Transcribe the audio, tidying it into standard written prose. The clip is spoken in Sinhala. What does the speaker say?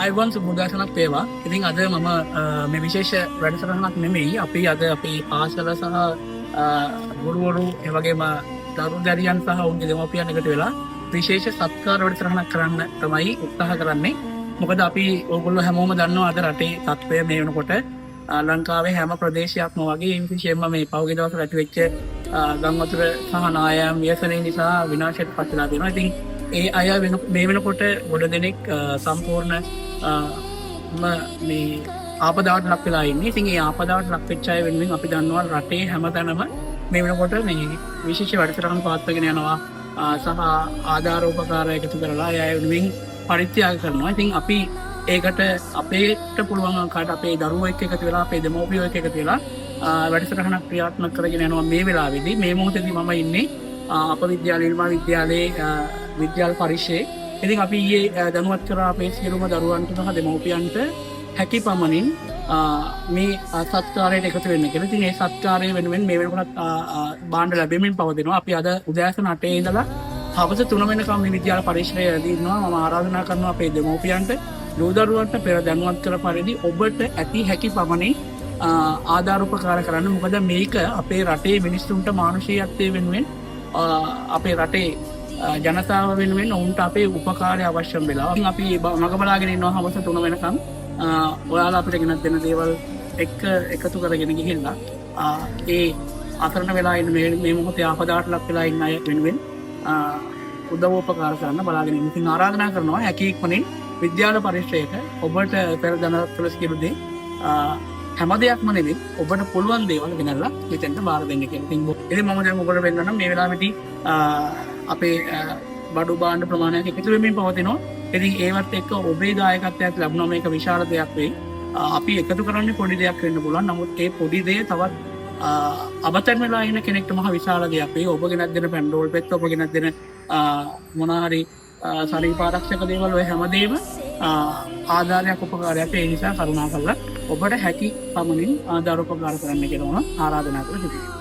අයිවන් සුබෝදෑසනක් වේවා. ඉතින් අද මම මේ විශේෂ වැඩසටහනක් නෙමෙයි. අපි අද අපේ පාසල සහ ගුරුවරු ඒ වගේම දරු දැරියන් සහ උන්ගේ දෙමව්පියන් එකතු වෙලා විශේෂ සත්කාර වැඩසටහනක් කරන්න තමයි උත්සාහ කරන්නේ. මොකද අපි ඕගොල්ලෝ හැමෝම දන්නවා අද රටේ තත්ත්වය මේ වෙනකොට ලංකාවේ හැම ප්‍රදේශයක්ම වගේ විශේෂයෙන්ම මේ පහුගිය දවස්වල ඇතිවෙච්ච ගම් වතුර සහ නායම් ව්‍යසනය නිසා විනාශයට පත් වෙලා තියෙනවා. ඉතින් ඒ අය මේ වෙනකොට ගොඩ දෙනෙක් සම්පූර්ණ මේ ආපදාවට ලක් වෙලා ඉන්නේ. ඉතින් ඒ ආපදාවට ලක් වෙච්ච අය වෙනුවෙන් අපි දන්නවා රටේ හැමතැනම මේ වෙනකොට මේ විශේෂ වැඩසටහන් පවත්වාගෙන යනවා සහ ආධාරෝපකාර එකතු කරලා අය වෙනුවෙන් පරිත්‍යාග කරනවා. ඉතින් අපි ඒකට අපේට පුළුවන් කාට අපේ දරුවෝ එක්ක එකතු වෙලා අපේ දෙමව්පියෝ එක්ක එකතු වෙලා වැඩසටහනක් ක්‍රියාත්මක කරගෙන යනවා මේ වෙලාවේදී. මේ මොහොතේදී මම ඉන්නේ අප විද්‍යාල නිර්මාණ විද්‍යාලයේ විද්‍යාල පරිශ්‍රයේ. ඉතින් අපි ඊයේ දැනුවත් කරා අපේ සියලුම දරුවන්ට සහ දෙමව්පියන්ට හැකි පමණින් මේ සත්කාරයට එකතු වෙන්න කියලා. ඉතින් මේ සත්කාරය වෙනුවෙන් මේ වෙනකොට භාණ්ඩ ලැබෙමින් පවතිනවා. අපි අද උදෑසන 8 ඉඳලා හවස 3 වෙනකම් මේ විද්‍යාල පරිශ්‍රයේදී ඉන්නවා. මම ආරාධනා කරනවා අපේ දෙමව්පියන්ට දූ දරුවන්ට පෙර දැනුවත් කර පරිදි ඔබට ඇති හැකි පමණින් ආධාර උපකාර කරන්න. මොකද මේක අපේ රටේ මිනිස්සුන්ට මානුෂීයත්වයේ වෙනුවෙන් අපේ රටේ ජනතාව වෙනුවෙන් ඔවුන්ට අපේ උපකාරය අවශ්‍යම වෙලා. ඉතින් අපි මග බලාගෙන ඉන්නවා හවස 3 වෙනකම්. ඔයාලා අපිට ගෙනත් දෙන දේවල් එක්ක එකතු කරගෙන ගිහිල්ලා ඒ අසරණ වෙලා ඉන්න මේ මොහොතේ ආපදාට ලක් වෙලා ඉන්න අය වෙනුවෙන් උදව්පකාර කරන්න බලාගෙන ඉන්න. ඉතින් ආරාධනා කරනවා හැකි ඉක්මනින් විද්‍යාල පරිශ්‍රයක ඔබට පෙර දැනුවත් කළ සියලු දේ හැම දෙයක්ම නෙවෙයි ඔබට පුළුවන් දේවල් ගෙනල්ලා මෙතෙන්ට බාර දෙන්න කියලා. ඉතින් මම දැන් ඔබට වෙන්නම් මේ වෙලාවේදී අපේ බඩු භාණ්ඩ ප්‍රමාණයක් එකතු වෙමින් පවතිනවා. ඉතින් ඒවත් එක්ක ඔබේ දායකත්වයක් ලැබුණා මේක විශාල දෙයක් වෙයි. අපි එකතු කරන්නේ පොඩි දෙයක් වෙන්න පුළුවන්. නමුත් ඒ පොඩි දේ තවත් අබතන් වෙලා ඉන්න කෙනෙක්ට මහ විශාල දෙයක් වෙයි. ඔබ ගෙනත් දෙන පැන්ඩෝල් පෙත්ත, ඔබ ගෙනත් දෙන මොනවා හරි ශරීරාරක්ෂක දේවල් ඔය හැමදේම ආධාරයක් උපකාරයක්. ඒ නිසා කරුණාකරලා ඔබට හැකි පමණින් ආධාර උපකාර කරන්න කියලා ආරාධනා කරලා සිටිනවා.